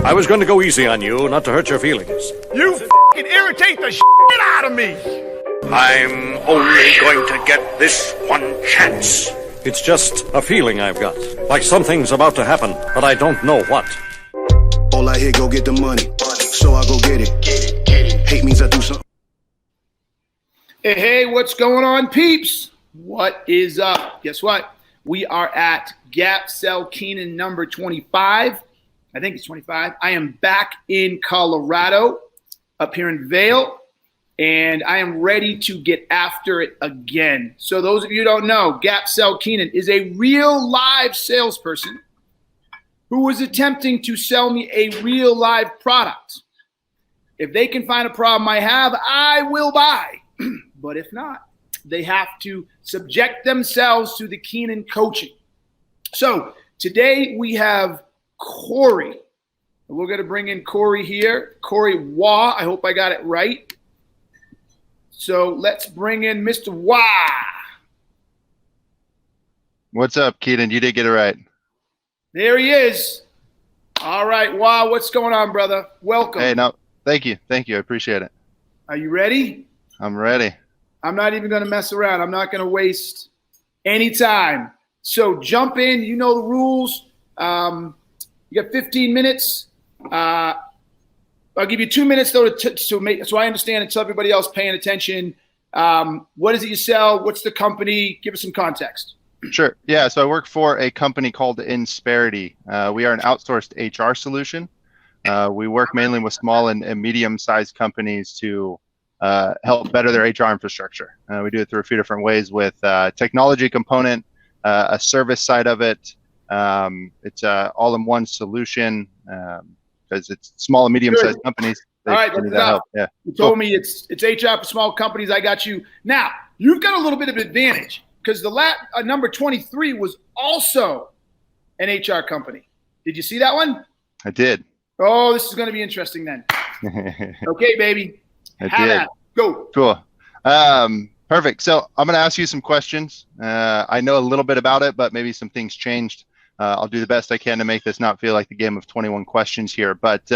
I was going to go easy on you, not to hurt your feelings. You f***ing irritate the shit out of me. I'm only going to get this one chance. It's just a feeling I've got. Like something's about to happen, but I don't know what. All I hear, go get the money. So I go get it. Hate means I do something. Hey, what's going on, peeps? What is up? Guess what? We are at Gap Selling Keenan number 25. I think it's 25. I am back in Colorado, up here in Vail, and I am ready to get after it again. So those of you who don't know, Gap Selling Keenan is a real live salesperson who was attempting to sell me a real live product. If they can find a problem I have, I will buy. But if not, they have to subject themselves to the Keenan coaching. So today we have Corey. We're going to bring in Corey here. Corey Wah. I hope I got it right. So let's bring in Mr. Wah. What's up, Keenan? You did get it right. There he is. All right, Wah, what's going on, brother? Welcome. Hey, no, thank you. Thank you. I appreciate it. Are you ready? I'm ready. I'm not even going to mess around. I'm not going to waste any time. So jump in. You know the rules. You got 15 minutes. I'll give you 2 minutes, though, so I understand and tell everybody else paying attention. What is it you sell? What's the company? Give us some context. Sure. Yeah. So I work for a company called Insperity. We are an outsourced HR solution. We work mainly with small and medium-sized companies to help better their HR infrastructure. We do it through a few different ways with technology component, a service side of it. It's a all-in-one solution because it's small and medium-sized companies. All right, that's enough. Yeah. You told me it's HR for small companies. I got you. Now, you've got a little bit of advantage because the number 23 was also an HR company. Did you see that one? I did. Oh, this is going to be interesting then. Okay, baby. I did. Go. Cool. Perfect. So I'm going to ask you some questions. I know a little bit about it, but maybe some things changed. I'll do the best I can to make this not feel like the game of 21 questions here. But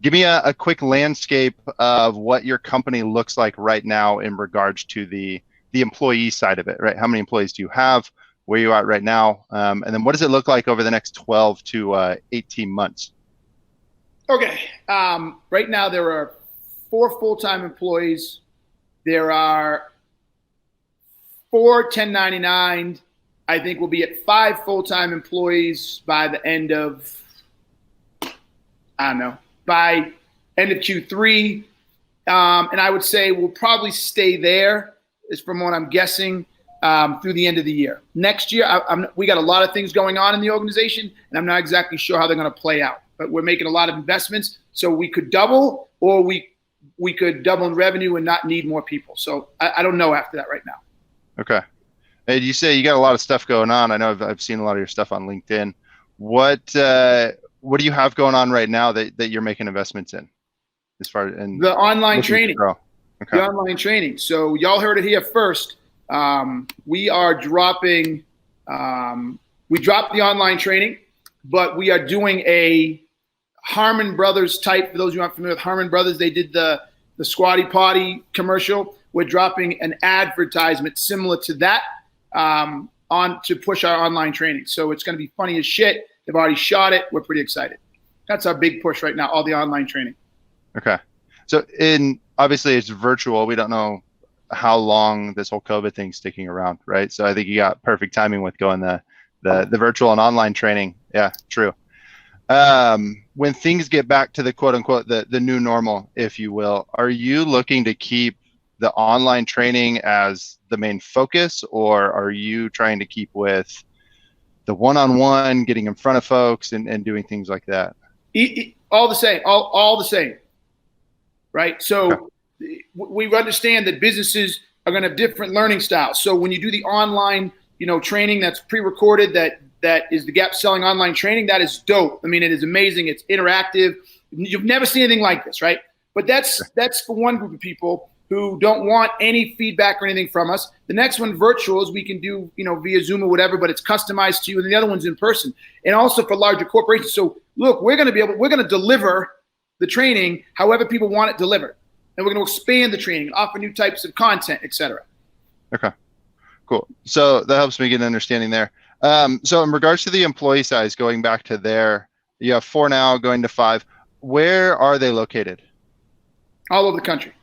give me a quick landscape of what your company looks like right now in regards to the employee side of it, right? How many employees do you have? Where you at right now? And then what does it look like over the next 12 to 18 months? Okay. Right now there are 4 full-time employees. There are 4 1099. I think we'll be at 5 full-time employees by the end of, by end of Q3. And I would say we'll probably stay there, is from what I'm guessing, through the end of the year. Next year, we got a lot of things going on in the organization, and I'm not exactly sure how they're going to play out. But we're making a lot of investments, so we could double, or we could double in revenue and not need more people. So I don't know after that right now. Okay. Hey, you say you got a lot of stuff going on. I know I've seen a lot of your stuff on LinkedIn. What do you have going on right now that you're making investments in? As far as the online training. Okay. The online training. So y'all heard it here first. We are dropping. We dropped the online training, but we are doing a Harmon Brothers type. For those of you who aren't familiar with Harmon Brothers, they did the Squatty Potty commercial. We're dropping an advertisement similar to that on to push our online training. So it's going to be funny as shit. They've already shot it. We're pretty excited. That's our big push right now, all the online training. Okay. So obviously it's virtual. We don't know how long this whole COVID thing's sticking around, right? So I think you got perfect timing with going the virtual and online training. Yeah, true. When things get back to the quote unquote, the new normal, if you will, are you looking to keep the online training as the main focus, or are you trying to keep with the one-on-one, getting in front of folks and doing things like that? All the same, all the same, right? So we understand that businesses are going to have different learning styles. So when you do the online, training that's pre-recorded, that is the Gap Selling online training, that is dope. I mean, it is amazing. It's interactive. You've never seen anything like this, right? But that's for one group of people who don't want any feedback or anything from us. The next one, virtual, is we can do, via Zoom or whatever, but it's customized to you. And the other one's in person. And also for larger corporations. So look, we're going to deliver the training however people want it delivered. And we're going to expand the training and offer new types of content, et cetera. Okay, cool. So that helps me get an understanding there. So in regards to the employee size, going back to there, you have 4 now, going to 5. Where are they located? All over the country.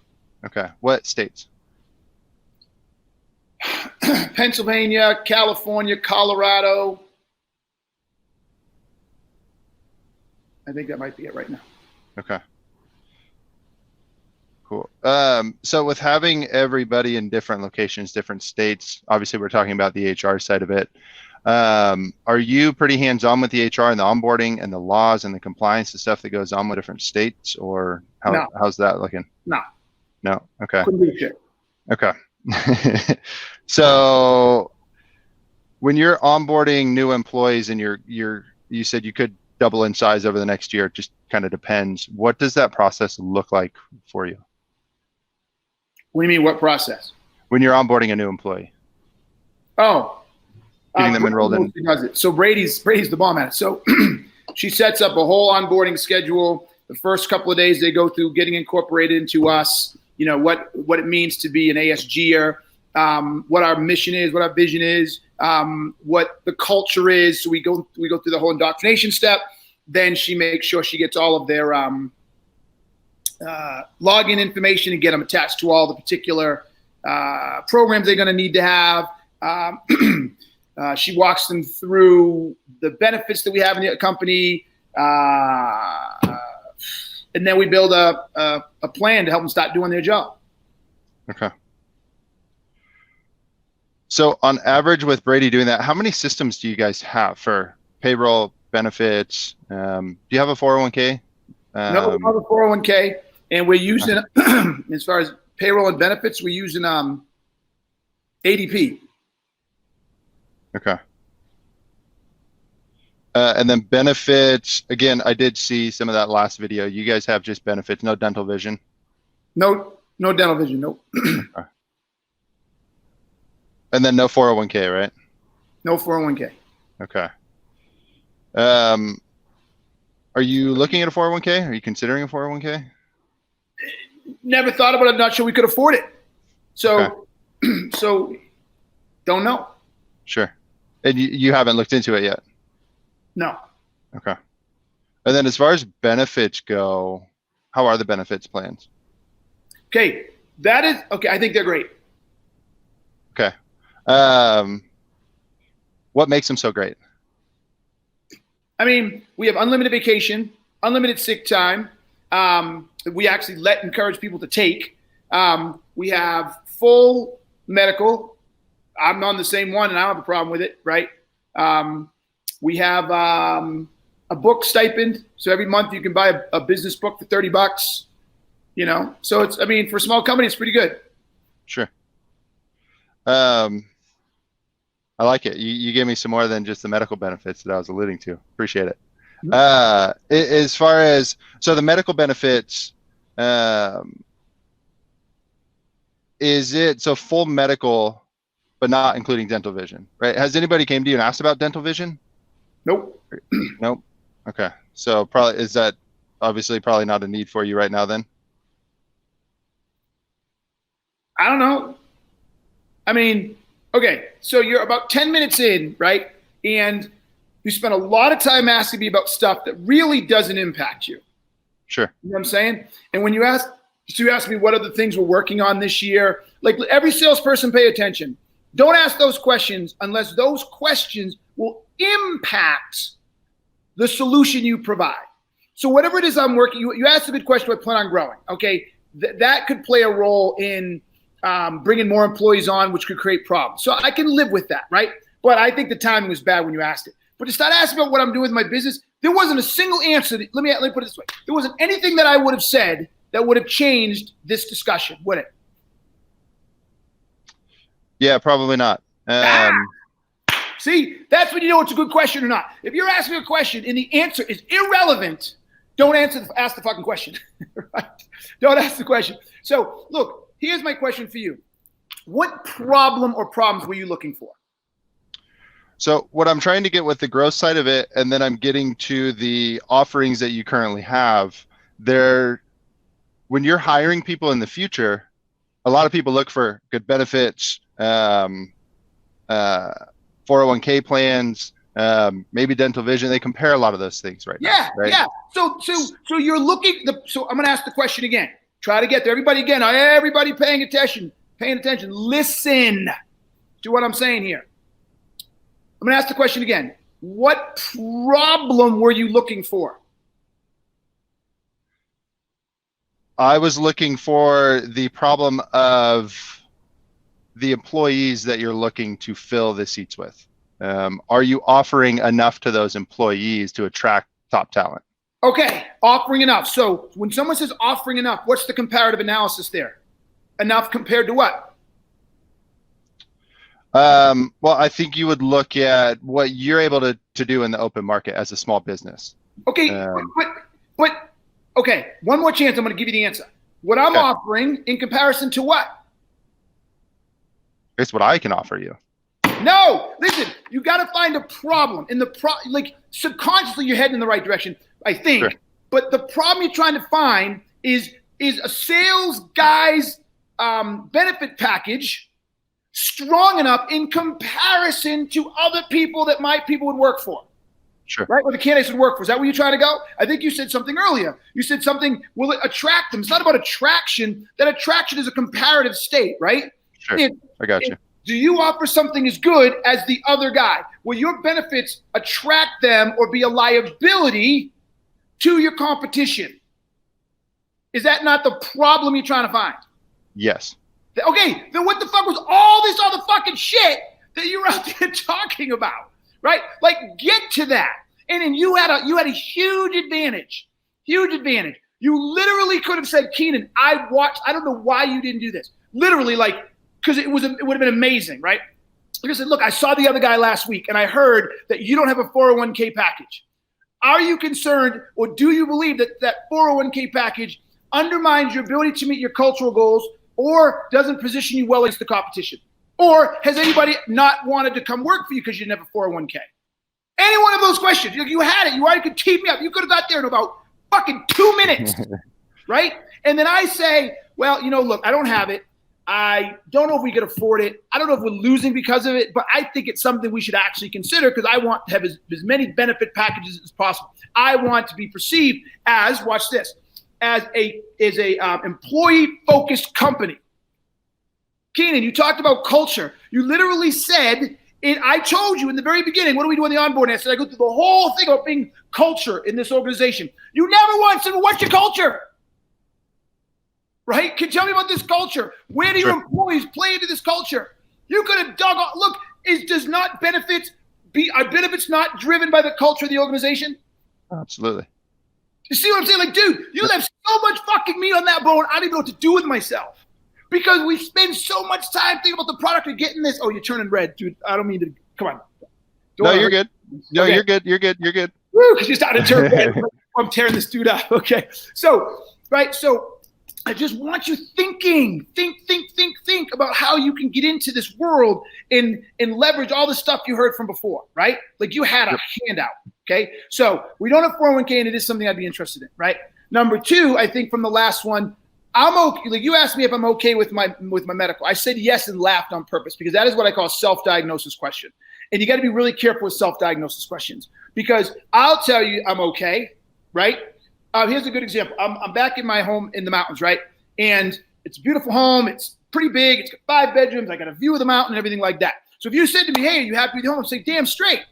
Okay. What states? Pennsylvania, California, Colorado. I think that might be it right now. Okay. Cool. So with having everybody in different locations, different states, obviously we're talking about the HR side of it. Are you pretty hands-on with the HR and the onboarding and the laws and the compliance and stuff that goes on with different states, or how's that looking? No. Okay. Couldn't do shit. Okay. So when you're onboarding new employees and you said you could double in size over the next year, it just kind of depends. What does that process look like for you? What do you mean, what process? When you're onboarding a new employee. Oh. Getting them enrolled in. Does it. So Brady's the bomb at it. So she sets up a whole onboarding schedule. The first couple of days they go through getting incorporated into us, what it means to be an ASGer, what our mission is, what our vision is, what the culture is. So we go through the whole indoctrination step. Then she makes sure she gets all of their login information and get them attached to all the particular programs they're going to need to have. She walks them through the benefits that we have in the company, and then we build a plan to help them start doing their job. Okay. So on average with Brady doing that, how many systems do you guys have for payroll, benefits? Do you have a 401k? No, we have a 401k, and we're using, as far as payroll and benefits, we're using ADP. Okay. And then benefits, again, I did see some of that last video. You guys have just benefits, no dental vision? No dental vision, nope. Okay. And then no 401k, right? No 401k. Okay. Are you looking at a 401k? Are you considering a 401k? Never thought about it. I'm not sure we could afford it. So, Okay. So don't know. Sure. And you haven't looked into it yet? No. Okay. And then as far as benefits go, how are the benefits plans? Okay. I think they're great. Okay. What makes them so great? I mean, we have unlimited vacation, unlimited sick time. We actually encourage people to take. We have full medical. I'm on the same one, and I don't have a problem with it, right? We have a book stipend, so every month you can buy a business book for $30. So for a small company, it's pretty good. Sure. I like it. You gave me some more than just the medical benefits that I was alluding to. Appreciate it. As far as the medical benefits, is it full medical, but not including dental vision, right? Has anybody came to you and asked about dental vision? Nope. Nope. Okay. So is that obviously probably not a need for you right now then? I don't know. I mean, okay, so you're about 10 minutes in, right? And you spend a lot of time asking me about stuff that really doesn't impact you. Sure. You know what I'm saying? And when you ask me what are the things we're working on this year, like every salesperson pay attention. Don't ask those questions unless those questions will impact the solution you provide. So whatever it is I'm working, you asked a good question, I plan on growing. Okay, that could play a role in bringing more employees on, which could create problems. So I can live with that, right? But I think the timing was bad when you asked it. But to start asking about what I'm doing with my business, there wasn't a single answer. Let me put it this way. There wasn't anything that I would have said that would have changed this discussion, would it? Yeah, probably not. See, that's when you know it's a good question or not. If you're asking a question and the answer is irrelevant, don't ask the fucking question. Right? Don't ask the question. So look, here's my question for you. What problem or problems were you looking for? So what I'm trying to get with the growth side of it, and then I'm getting to the offerings that you currently have, when you're hiring people in the future, a lot of people look for good benefits, 401k plans, maybe dental vision. They compare a lot of those things right now. Right? Yeah. So you're looking. So I'm going to ask the question again. Try to get there. Everybody again. Everybody paying attention. Listen to what I'm saying here. I'm going to ask the question again. What problem were you looking for? I was looking for the problem of the employees that you're looking to fill the seats with. Are you offering enough to those employees to attract top talent? Okay, offering enough. So when someone says offering enough, what's the comparative analysis there? Enough compared to what? Well, I think you would look at what you're able to do in the open market as a small business. Okay, but okay, one more chance. I'm going to give you the answer. What I'm offering in comparison to what? Here's what I can offer you. No, listen. You got to find a problem in like subconsciously you're heading in the right direction, I think. Sure. But the problem you're trying to find is a sales guy's benefit package strong enough in comparison to other people that my people would work for. Sure. Right? Or the candidates would work for. Is that where you're trying to go? I think you said something earlier. You said something, will it attract them? It's not about attraction. That attraction is a comparative state, right? Sure. I got you. Do you offer something as good as the other guy? Will your benefits attract them or be a liability to your competition? Is that not the problem you're trying to find? Yes. Okay, then what the fuck was all this other fucking shit that you were out there talking about, right? Like, get to that. And then you had a huge advantage. Huge advantage. You literally could have said, Keenan, I don't know why you didn't do this. Literally, like, because it would have been amazing, right? Like I said, look, I saw the other guy last week, and I heard that you don't have a 401k package. Are you concerned, or do you believe that 401k package undermines your ability to meet your cultural goals, or doesn't position you well against the competition? Or has anybody not wanted to come work for you because you didn't have a 401k? Any one of those questions. You had it. You already could keep me up. You could have got there in about fucking 2 minutes, right? And then I say, well, look, I don't have it. I don't know if we could afford it. I don't know if we're losing because of it, but I think it's something we should actually consider because I want to have as many benefit packages as possible. I want to be perceived as, watch this, as a employee-focused company. Keenan, you talked about culture. You literally said, I told you in the very beginning, what do we do in the onboarding? I said, I go through the whole thing about being culture in this organization. You never once said, well, what's your culture? Right? Can you tell me about this culture? Where do your employees play into this culture? You could have dug off. Look, are benefits not driven by the culture of the organization? Absolutely. You see what I'm saying? Like, dude, you left so much fucking meat on that bone, I don't even know what to do with myself. Because we spend so much time thinking about the product or getting this. Oh, you're turning red, dude. I don't mean to. Come on. No, you're good. No, okay. You're good. Woo, because you started to turn red. I'm tearing this dude up. Okay. So, right. So I just want you thinking. Think about how you can get into this world and leverage all the stuff you heard from before, right? Like you had a handout. Okay. So we don't have 401k, and it is something I'd be interested in, right? Number two, I think from the last one, I'm okay. Like you asked me if I'm okay with my medical. I said yes and laughed on purpose because that is what I call self-diagnosis question. And you got to be really careful with self-diagnosis questions because I'll tell you I'm okay, right? Here's a good example. I'm back in my home in the mountains, right? And it's a beautiful home. It's pretty big. It's got 5 bedrooms. I got a view of the mountain and everything like that. So if you said to me, hey, are you happy with the home? I'd say, damn straight.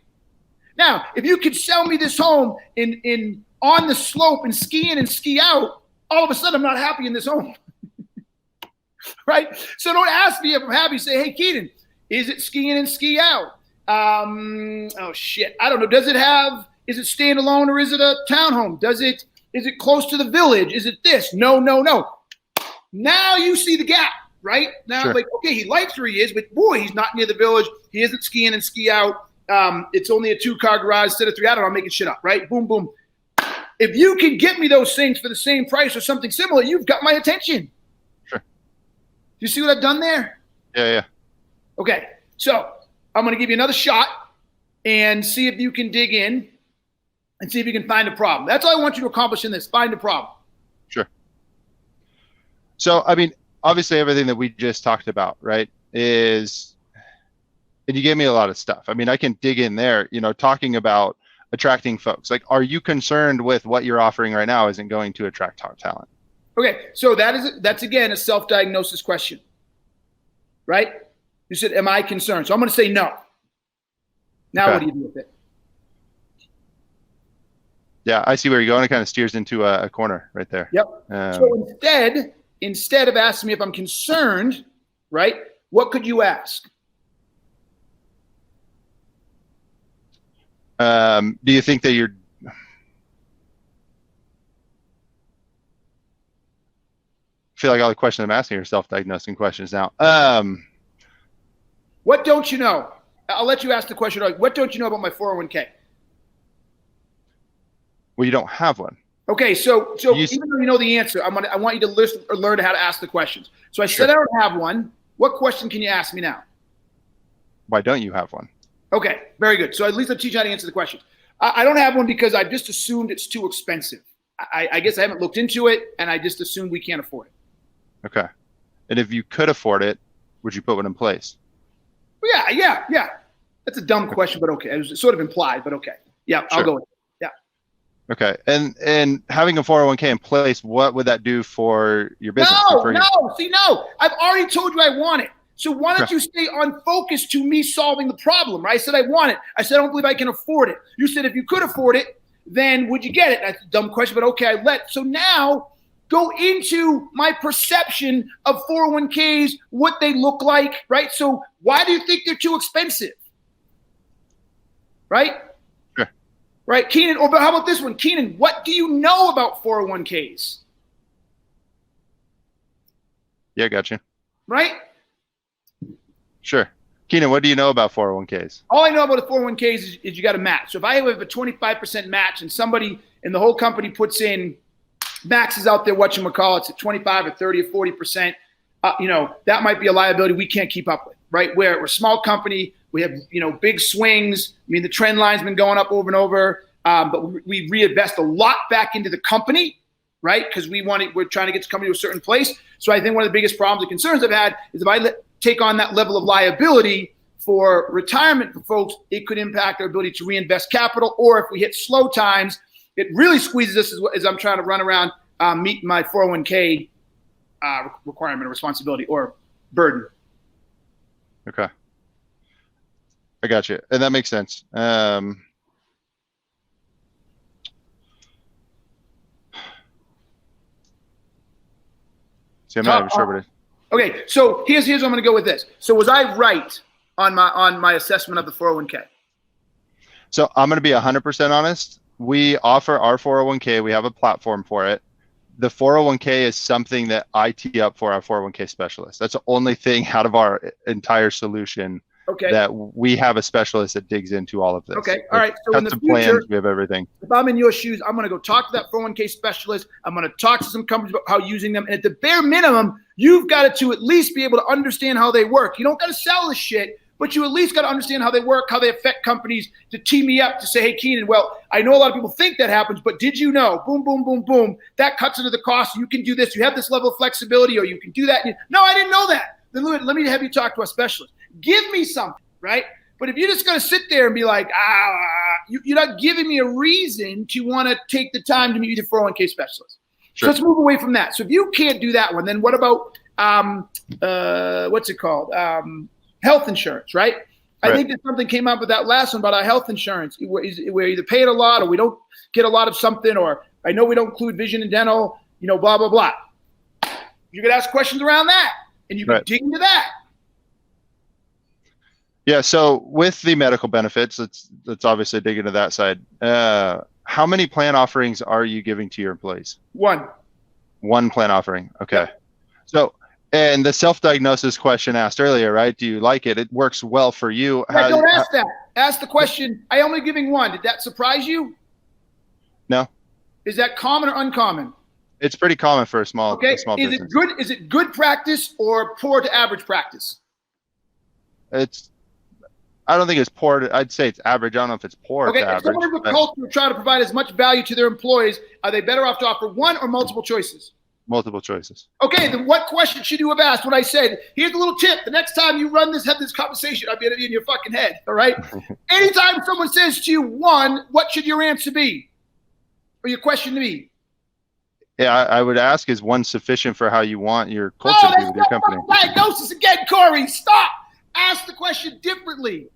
Now, if you could sell me this home in on the slope and ski in and ski out, all of a sudden I'm not happy in this home. Right? So don't ask me if I'm happy. Say, hey, Keenan, is it ski in and ski out? Oh shit. I don't know. Is it standalone or is it a townhome? Is it close to the village? Is it this? No. Now you see the gap, right? Now Like, okay, he likes where he is, but boy, he's not near the village. He isn't ski in and ski out. It's only a 2-car garage instead of 3. I don't know, I'm making shit up, right? Boom, boom. If you can get me those things for the same price or something similar, you've got my attention. Sure. you see what I've done there? Yeah. Okay, so I'm going to give you another shot and see if you can dig in and see if you can find a problem. That's all I want you to accomplish in this, find a problem. Sure. So, I mean, obviously everything that we just talked about, right, and you gave me a lot of stuff. I mean, I can dig in there, talking about attracting folks. Like, are you concerned with what you're offering right now isn't going to attract top talent? Okay, so that's again a self-diagnosis question, right? You said, am I concerned? So I'm going to say no. Now Okay. what do you do with it? Yeah, I see where you're going. It kind of steers into a corner right there. Yep. So instead of asking me if I'm concerned, right, what could you ask? Do you think that you're... I feel like all the questions I'm asking are self-diagnosing questions now. What don't you know? I'll let you ask the question. What don't you know about my 401k? Well, you don't have one. Okay, so even though you know the answer, I want you to listen or learn how to ask the questions. So I said I don't have one. What question can you ask me now? Why don't you have one? Okay, very good. So at least I'll teach you how to answer the questions. I don't have one because I just assumed it's too expensive. I guess I haven't looked into it, and I just assumed we can't afford it. Okay. And if you could afford it, would you put one in place? Yeah. That's a dumb question, but okay. It was sort of implied, but okay. Yeah, I'll go with it. Yeah. Okay. And having a 401k in place, what would that do for your business? No. I've already told you I want it. So why don't you stay on focus to me solving the problem, right? I said I want it. I said I don't believe I can afford it. You said if you could afford it, then would you get it? That's a dumb question, but okay, So now go into my perception of 401ks, what they look like, right? So why do you think they're too expensive? Right? Sure. Right, Keenan, or how about this one? Keenan, what do you know about 401ks? Yeah, gotcha. Right? Sure. Keenan, what do you know about 401ks? All I know about the 401ks is you got to match. So if I have a 25% match and somebody in the whole company puts in maxes out there, whatchamacallits, at 25 or 30 or 40%, that might be a liability we can't keep up with, right? We're a small company. We have, big swings. I mean, the trend line's been going up over and over, but we reinvest a lot back into the company, right? Because we're trying to get the company to a certain place. So I think one of the biggest problems and concerns I've had is if I take on that level of liability for retirement for folks, it could impact our ability to reinvest capital. Or if we hit slow times, it really squeezes us as I'm trying to run around, meet my 401k requirement or responsibility or burden. Okay. I got you. And that makes sense. See, I'm not even sure what it is. Okay, so here's what I'm going to go with this. So was I right on my assessment of the 401k? So I'm going to be 100% honest. We offer our 401k. We have a platform for it. The 401k is something that I tee up for our 401k specialist. That's the only thing out of our entire solution that we have a specialist that digs into all of this. Okay, all right. So in the future, plans, we have everything. If I'm in your shoes, I'm going to go talk to that 401k specialist. I'm going to talk to some companies about how using them. And at the bare minimum, you've got to at least be able to understand how they work. You don't got to sell this shit, but you at least got to understand how they work, how they affect companies, to tee me up to say, hey, Keenan, well, I know a lot of people think that happens, but did you know, boom, boom, boom, boom, that cuts into the cost. You can do this. You have this level of flexibility, or you can do that. No, I didn't know that. Then let me have you talk to a specialist. Give me something, right? But if you're just going to sit there and be like, you're not giving me a reason to want to take the time to meet with your 401k specialist. Sure. So let's move away from that. So if you can't do that one, then what about, what's it called? Health insurance, right? I think that something came up with that last one about our health insurance. We're either paying a lot or we don't get a lot of something, or I know we don't include vision and dental, blah, blah, blah. You could ask questions around that, and you can dig into that. Yeah, so with the medical benefits, let's obviously dig into that side. How many plan offerings are you giving to your employees? One plan offering. Okay. Yeah. So, and the self-diagnosis question asked earlier, right? Do you like it? It works well for you. Don't ask that. Ask the question, I only giving one. Did that surprise you? No. Is that common or uncommon? It's pretty common for a small Okay. business. Is it good practice or poor to average practice? I don't think it's poor. I'd say it's average. I don't know if it's poor Okay. to If average. someone has a culture to try to provide as much value to their employees, are they better off to offer one or multiple choices? Multiple choices. Okay, then what question should you have asked when I said, here's a little tip. The next time you have this conversation, I'll be in your fucking head, all right? Anytime someone says to you, one, what should your answer be? Or your question to me? Yeah, I would ask, is one sufficient for how you want your culture to be with your company? Diagnosis again, Corey. Stop. Ask the question differently.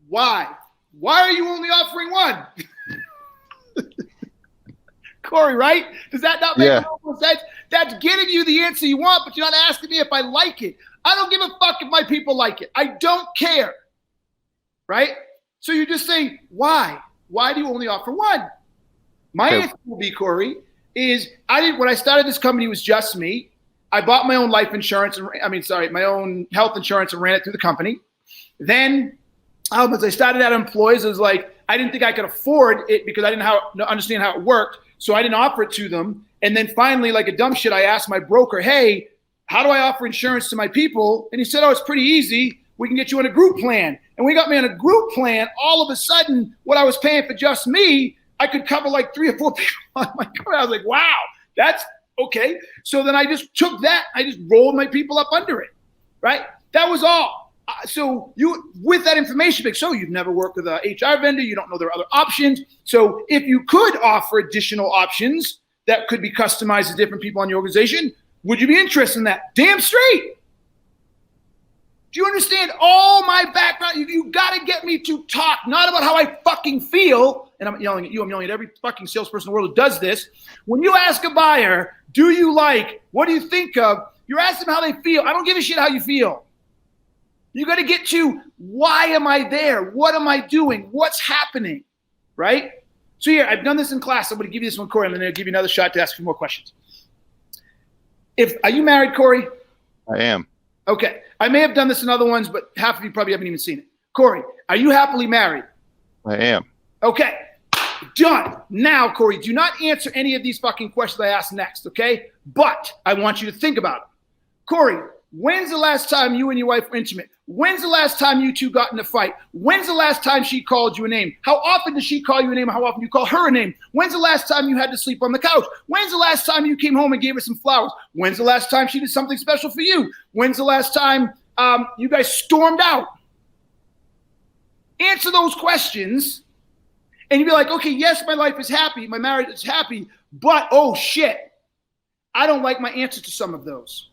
Why? Why are you only offering one? Corey, right? Does that not make sense? That's getting you the answer you want, but you're not asking me if I like it. I don't give a fuck if my people like it. I don't care. Right? So you're just saying, why? Why do you only offer one? My answer will be, Corey, is when I started this company, it was just me. I bought my own life insurance, my own health insurance and ran it through the company. Then as I started out employees, it was like, I didn't think I could afford it because I didn't understand how it worked. So I didn't offer it to them. And then finally, like a dumb shit, I asked my broker, hey, how do I offer insurance to my people? And he said, oh, it's pretty easy. We can get you on a group plan. And we got me on a group plan. All of a sudden, what I was paying for just me, I could cover like 3 or 4 people on my company. I was like, wow, that's okay. So then I just took that. I just rolled my people up under it, right? That was all. So with that information, you've never worked with an HR vendor. You don't know there are other options. So if you could offer additional options that could be customized to different people in your organization, would you be interested in that? Damn straight. Do you understand all my background? You got to get me to talk, not about how I fucking feel. And I'm yelling at you. I'm yelling at every fucking salesperson in the world who does this. When you ask a buyer, do you like, what do you think of? You're asking them how they feel. I don't give a shit how you feel. You got to get to, why am I there? What am I doing? What's happening? Right? So here, I've done this in class. I'm going to give you this one, Corey. I'm going to give you another shot to ask you more questions. Are you married, Corey? I am. Okay. I may have done this in other ones, but half of you probably haven't even seen it. Corey, are you happily married? I am. Okay. Done. Now, Corey, do not answer any of these fucking questions I ask next, okay? But I want you to think about it. Corey, when's the last time you and your wife were intimate? When's the last time you two got in a fight? When's the last time she called you a name? How often does she call you a name? How often do you call her a name? When's the last time you had to sleep on the couch? When's the last time you came home and gave her some flowers? When's the last time she did something special for you? When's the last time you guys stormed out? Answer those questions, and you'd be like, okay, yes, my life is happy. My marriage is happy, but oh shit, I don't like my answer to some of those.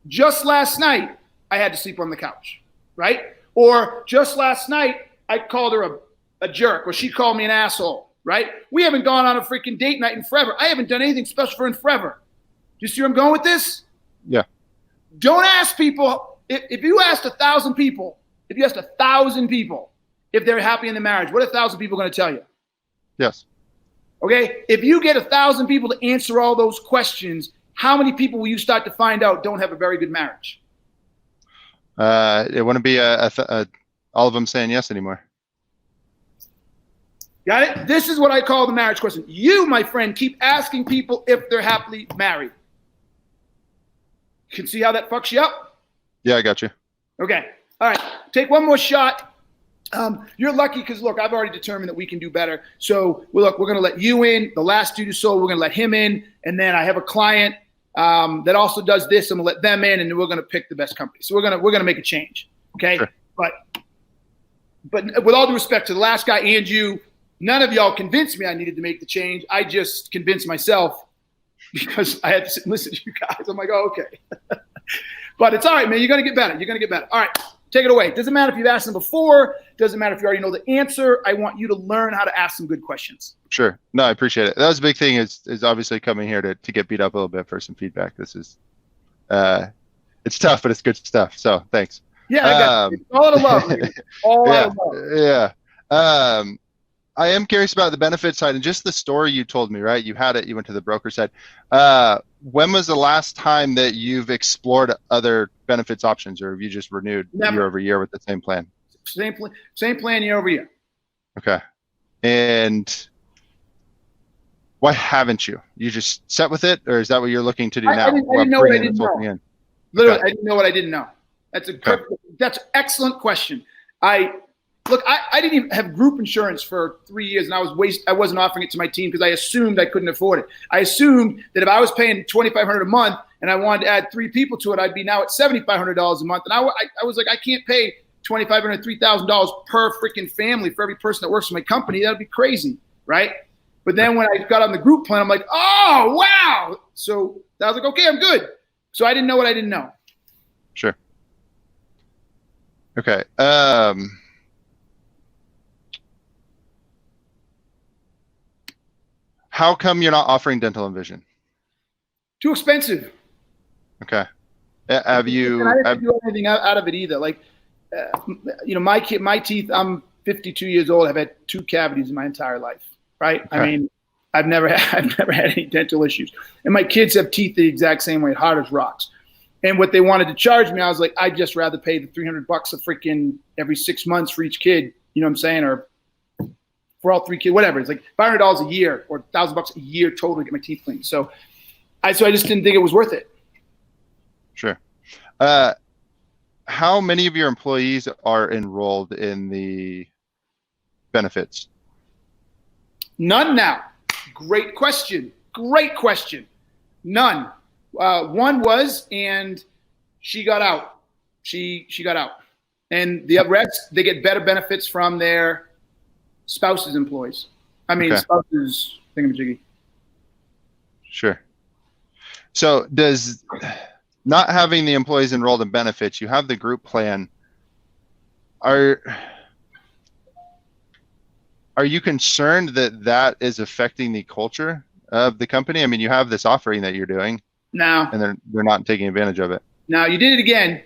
Just last night, I had to sleep on the couch, right? Or just last night, I called her a jerk, or she called me an asshole, right? We haven't gone on a freaking date night in forever. I haven't done anything special for her in forever. Do you see where I'm going with this? Yeah. Don't ask people, if you asked 1,000 people, if they're happy in the marriage, what are 1,000 people going to tell you? Yes. Okay? If you get 1,000 people to answer all those questions, how many people will you start to find out don't have a very good marriage? It wouldn't be all of them saying yes anymore. Got it? This is what I call the marriage question. You, my friend, keep asking people if they're happily married. You can see how that fucks you up? Yeah, I got you. Okay. All right. Take one more shot. You're lucky because, look, I've already determined that we can do better. So, we're going to let you in. The last dude who sold, we're going to let him in. And then I have a client that also does this. I'm going to let them in, and then we're going to pick the best company. So, we're going to make a change. Okay? Sure. But with all due respect to the last guy and you, none of y'all convinced me I needed to make the change. I just convinced myself because I had to sit and listen to you guys. I'm like, oh, okay. But it's all right, man. You're going to get better. All right. Take it away. Doesn't matter if you've asked them before. Doesn't matter if you already know the answer. I want you to learn how to ask some good questions. Sure. No, I appreciate it. That was a big thing is obviously coming here to get beat up a little bit for some feedback. This is, it's tough, but it's good stuff. So thanks. Yeah, I got it. All out of love. All out of love. Yeah. I am curious about the benefit side and just the story you told me, right? You had it, you went to the broker side. When was the last time that you've explored other benefits options, or have you just renewed year over year with the same plan? Same plan year over year. Okay. And Why haven't you? You just set with it, or is that what you're looking to do now? I didn't know what I didn't know. Literally, I didn't know what I didn't know. That's that's an excellent question. I didn't even have group insurance for 3 years, and I wasn't offering it to my team because I assumed I couldn't afford it. I assumed that if I was paying $2,500 a month and I wanted to add 3 people to it, I'd be now at $7,500 a month. And I was like, I can't pay $2,500, $3,000 per freaking family for every person that works for my company. That'd be crazy, right? But then when I got on the group plan, I'm like, oh, wow. So I was like, okay, I'm good. So I didn't know what I didn't know. Sure. Okay. How come you're not offering dental and vision? Too expensive. Okay. Have you? And I didn't do anything out of it either. Like, my teeth. I'm 52 years old. I've had 2 cavities in my entire life. Right. Okay. I mean, I've never had any dental issues, and my kids have teeth the exact same way, hard as rocks. And what they wanted to charge me, I was like, I'd just rather pay the $300 a freaking every 6 months for each kid. You know what I'm saying? Or for all 3 kids, whatever. It's like $500 a year or $1,000 a year total to get my teeth cleaned. So I just didn't think it was worth it. Sure. How many of your employees are enrolled in the benefits? None now. Great question. None. One was, and she got out. She got out. And the rest, they get better benefits from their spouse's employees. Spouse's thingamajiggy. Sure. So does not having the employees enrolled in benefits, you have the group plan. Are you concerned that is affecting the culture of the company? I mean, you have this offering that you're doing. No. And they're not taking advantage of it. No, you did it again.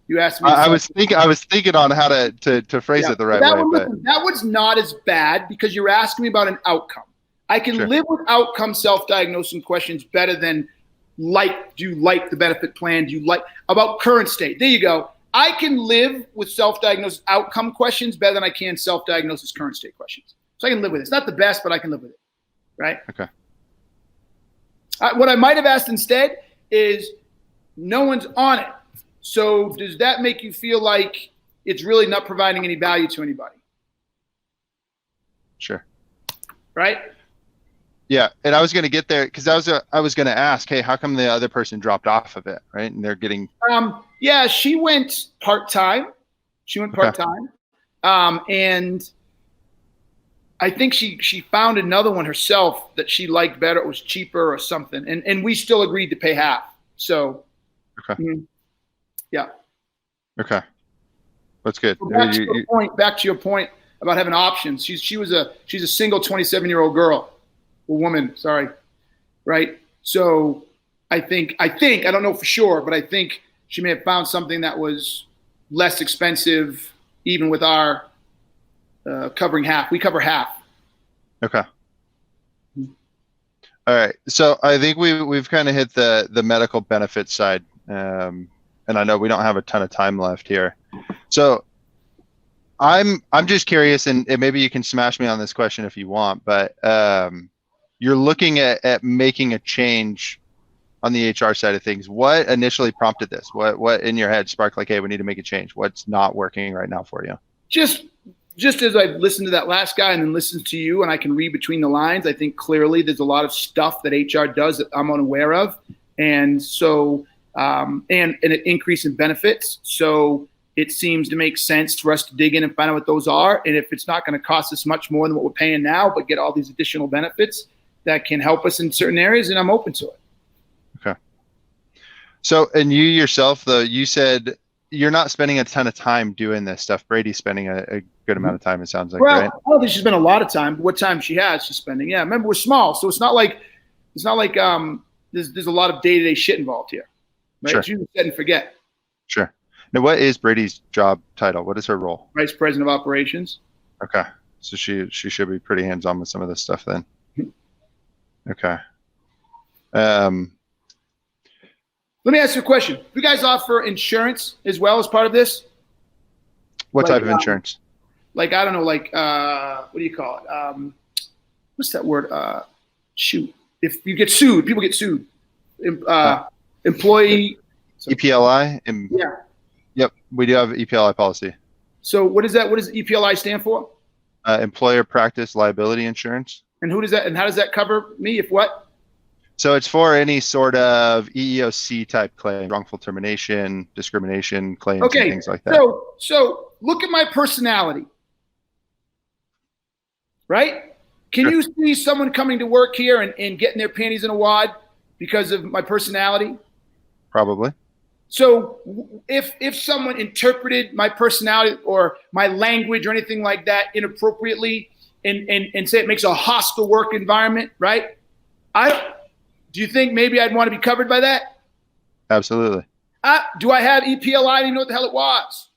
You asked me. I was thinking on how to phrase it the right way. That was not as bad because you're asking me about an outcome. I can live with outcome self-diagnosing questions better than do you like the benefit plan? Do you like about current state? There you go. I can live with self-diagnosis outcome questions better than I can self-diagnosis current state questions. So I can live with it. It's not the best, but I can live with it. Right? Okay. What I might have asked instead is no one's on it. So does that make you feel like it's really not providing any value to anybody? Sure. Right? Yeah. And I was going to get there because I was going to ask, hey, how come the other person dropped off of it? Right. And they're getting. Yeah, she went part-time. And I think she found another one herself that she liked better. It was cheaper or something. And we still agreed to pay half. So, okay. Yeah. Okay. That's good. So back to your point about having options. She's a single 27-year-old girl or woman. Sorry. Right. So I think, I don't know for sure, but I think she may have found something that was less expensive, even with our covering half. We cover half. Okay. All right. So I think we've kind of hit the medical benefits side. And I know we don't have a ton of time left here. So I'm just curious, and maybe you can smash me on this question if you want, but you're looking at making a change on the HR side of things. What initially prompted this? What in your head sparked like, hey, we need to make a change? What's not working right now for you? Just as I've listened to that last guy and then listened to you and I can read between the lines, I think clearly there's a lot of stuff that HR does that I'm unaware of. And so, and an increase in benefits. So it seems to make sense for us to dig in and find out what those are. And if it's not going to cost us much more than what we're paying now, but get all these additional benefits that can help us in certain areas, then I'm open to it. Okay. So, and you yourself, though, you said you're not spending a ton of time doing this stuff. Brady's spending a good amount of time, it sounds like, right? I don't think she's spent a lot of time, but what time she has, she's spending. Yeah, remember, we're small, so it's not like there's a lot of day-to-day shit involved here. Right? Sure. It's usually set and forget. Sure. Now, what is Brady's job title? What is her role? Vice President of Operations. Okay. So she should be pretty hands-on with some of this stuff then. Okay. Let me ask you a question. Do you guys offer insurance as well as part of this? What type of insurance? Like, I don't know, like, what do you call it? What's that word? shoot, if you get sued, people get sued. Employee. EPLI? Yeah. Yep, we do have EPLI policy. So what is that? What does EPLI stand for? Employer Practice Liability Insurance. And who does that? And how does that cover me? If what? So it's for any sort of EEOC type claim, wrongful termination, discrimination claims, and things like that. So look at my personality, right? Can you see someone coming to work here and getting their panties in a wad because of my personality? Probably. So if someone interpreted my personality or my language or anything like that inappropriately and say it makes a hostile work environment, right? Do you think maybe I'd want to be covered by that? Absolutely. Do I have EPLI? I didn't even know what the hell it was.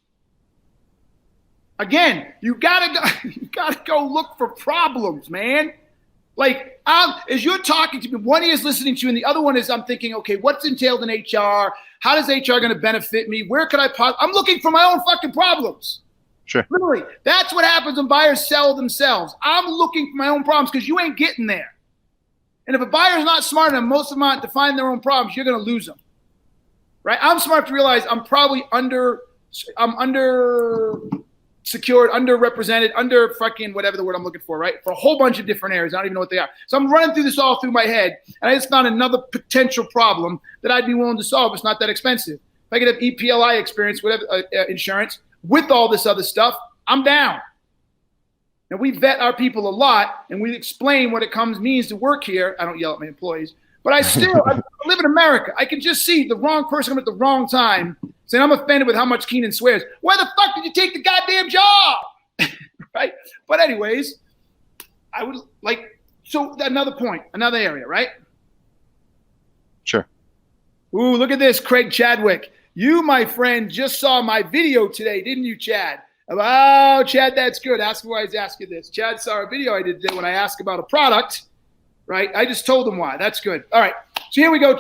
Again, you gotta go look for problems, man. Like, as you're talking to me, one is listening to you, and the other one is I'm thinking, okay, what's entailed in HR? How does HR going to benefit me? Where could I'm looking for my own fucking problems. Sure. Literally, that's what happens when buyers sell themselves. I'm looking for my own problems because you ain't getting there. And if a buyer's not smart enough, most of them aren't to find their own problems, you're going to lose them. Right? I'm smart to realize I'm probably under secured, underrepresented, under fucking whatever the word I'm looking for, right? For a whole bunch of different areas. I don't even know what they are. So I'm running through this all through my head, and I just found another potential problem that I'd be willing to solve. It's not that expensive. If I could have EPLI experience, whatever, insurance, with all this other stuff, I'm down. Now, we vet our people a lot, and we explain what it means to work here. I don't yell at my employees, but I live in America. I can just see the wrong person coming at the wrong time saying, I'm offended with how much Keenan swears. Why the fuck did you take the goddamn job? Right? But anyways, I would like, so another point, another area, right? Sure. Ooh, look at this, Craig Chadwick. You, my friend, just saw my video today, didn't you, Chad? Oh, Chad, that's good. Ask me why he's asking this. Chad saw a video I did today when I asked about a product, right? I just told him why. That's good. All right. So here we go,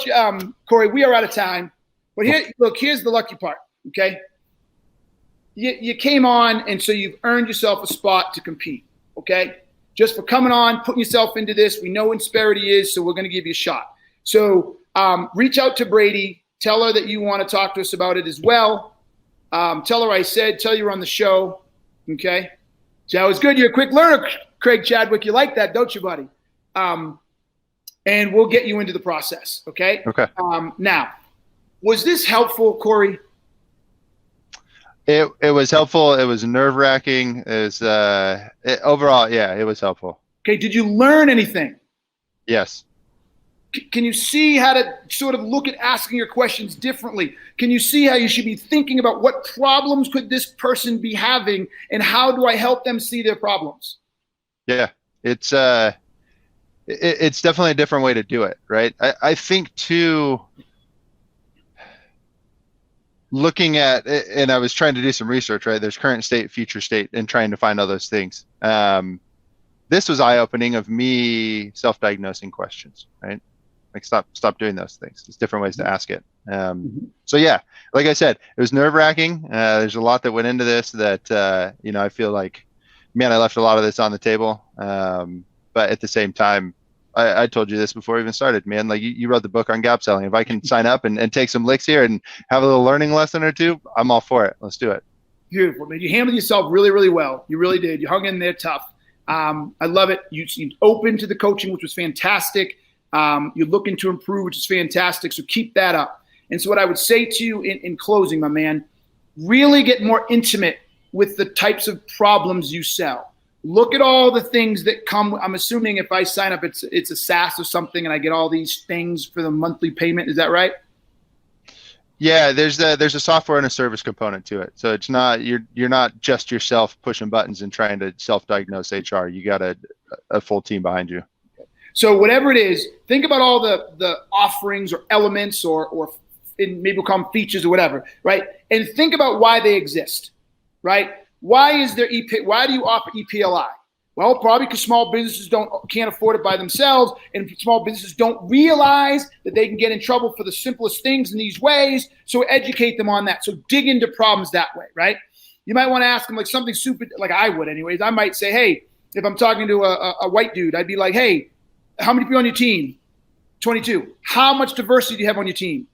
Corey. We are out of time. But here's the lucky part, okay? You came on, and so you've earned yourself a spot to compete, okay? Just for coming on, putting yourself into this. We know Insperity is, so we're going to give you a shot. So reach out to Brady. Tell her that you want to talk to us about it as well. Tell her I said, tell you we're on the show, okay? So that was good. You're a quick learner, Craig Chadwick. You like that, don't you, buddy? And we'll get you into the process, okay? Okay. Now, was this helpful, Corey? It was helpful. It was nerve-wracking. It was overall, yeah, it was helpful. Okay, did you learn anything? Yes. Can you see how to sort of look at asking your questions differently? Can you see how you should be thinking about what problems could this person be having, and how do I help them see their problems? Yeah, it's definitely a different way to do it, right? I think too, looking at, and I was trying to do some research, right? There's current state, future state, and trying to find all those things. This was eye-opening of me self-diagnosing questions, right? Like stop doing those things. There's different ways to ask it. So yeah, like I said, it was nerve-wracking. There's a lot that went into this that, I feel like, man, I left a lot of this on the table. But at the same time, I told you this before we even started, man, like you wrote the book on gap selling. If I can sign up and take some licks here and have a little learning lesson or two, I'm all for it. Let's do it. Beautiful, man. You handled yourself really, really well. You really did. You hung in there tough. I love it. You seemed open to the coaching, which was fantastic. You're looking to improve, which is fantastic. So keep that up. And so what I would say to you in closing, my man, really get more intimate with the types of problems you sell. Look at all the things that come. I'm assuming if I sign up, it's a SaaS or something, and I get all these things for the monthly payment. Is that right? Yeah, there's a software and a service component to it. So it's not you're not just yourself pushing buttons and trying to self-diagnose HR. You got a full team behind you. So whatever it is, think about all the offerings or elements or maybe we'll call them features or whatever, right? And think about why they exist, right? Why is there why do you offer EPLI? Well, probably because small businesses can't afford it by themselves, and small businesses don't realize that they can get in trouble for the simplest things in these ways. So educate them on that. So dig into problems that way, right? You might want to ask them like something stupid, like I would anyways. I might say, hey, if I'm talking to a white dude, I'd be like, hey, How many people on your team? 22. How much diversity do you have on your team?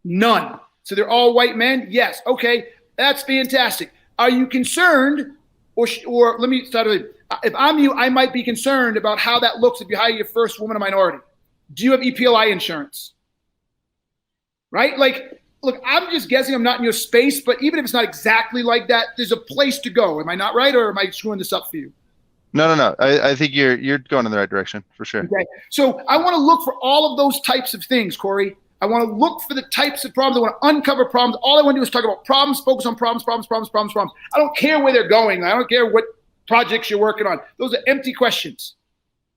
None. So they're all white men? Yes. Okay, that's fantastic. Are you concerned, or let me start with, if I'm you, I might be concerned about how that looks if you hire your first woman or minority. Do you have EPLI insurance? Right? Like, look, I'm just guessing, I'm not in your space, but even if it's not exactly like that, there's a place to go. Am I not right, or am I screwing this up for you? No. I think you're going in the right direction for sure. Okay. So I want to look for all of those types of things, Corey. I want to look for the types of problems. I want to uncover problems. All I want to do is talk about problems, focus on problems. I don't care where they're going. I don't care what projects you're working on. Those are empty questions,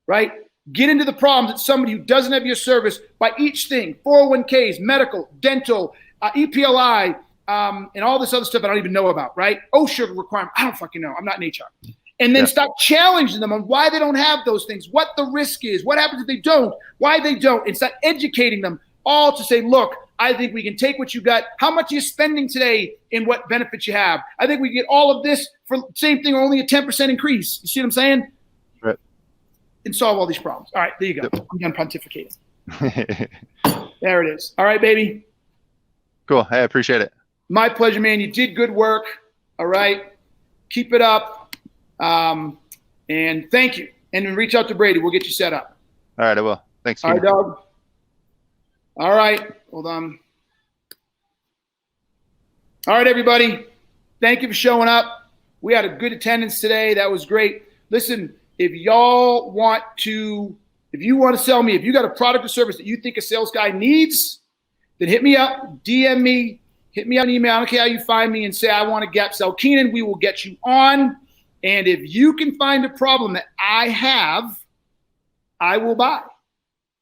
right? Get into the problems that somebody who doesn't have your service by each thing, 401ks, medical, dental, EPLI, and all this other stuff I don't even know about, right? OSHA requirement. I don't fucking know. I'm not in HR. And then start challenging them on why they don't have those things, what the risk is, what happens if they don't, why they don't, and start educating them all to say, look, I think we can take what you got. How much are you spending today in what benefits you have? I think we can get all of this for the same thing, only a 10% increase. You see what I'm saying? Right. And solve all these problems. All right, there you go. Yep. I'm done pontificating. There it is. All right, baby. Cool. Hey, I appreciate it. My pleasure, man. You did good work. All right. Keep it up. And thank you. And then reach out to Brady. We'll get you set up. All right, I will. Thanks, All right, dog. All right. Hold on. All right, everybody. Thank you for showing up. We had a good attendance today. That was great. Listen, if you want to sell me, if you got a product or service that you think a sales guy needs, then hit me up, DM me, hit me on email. I don't care how you find me, and say, I want to Gap Sell Keenan. We will get you on. And if you can find a problem that I have, I will buy.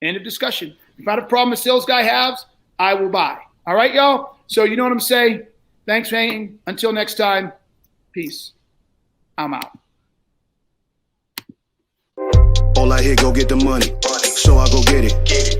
End of discussion. If I have a problem a sales guy has, I will buy. All right, y'all? So you know what I'm saying? Thanks for hanging. Until next time, peace. I'm out. All I hear, go get the money. So I go get it.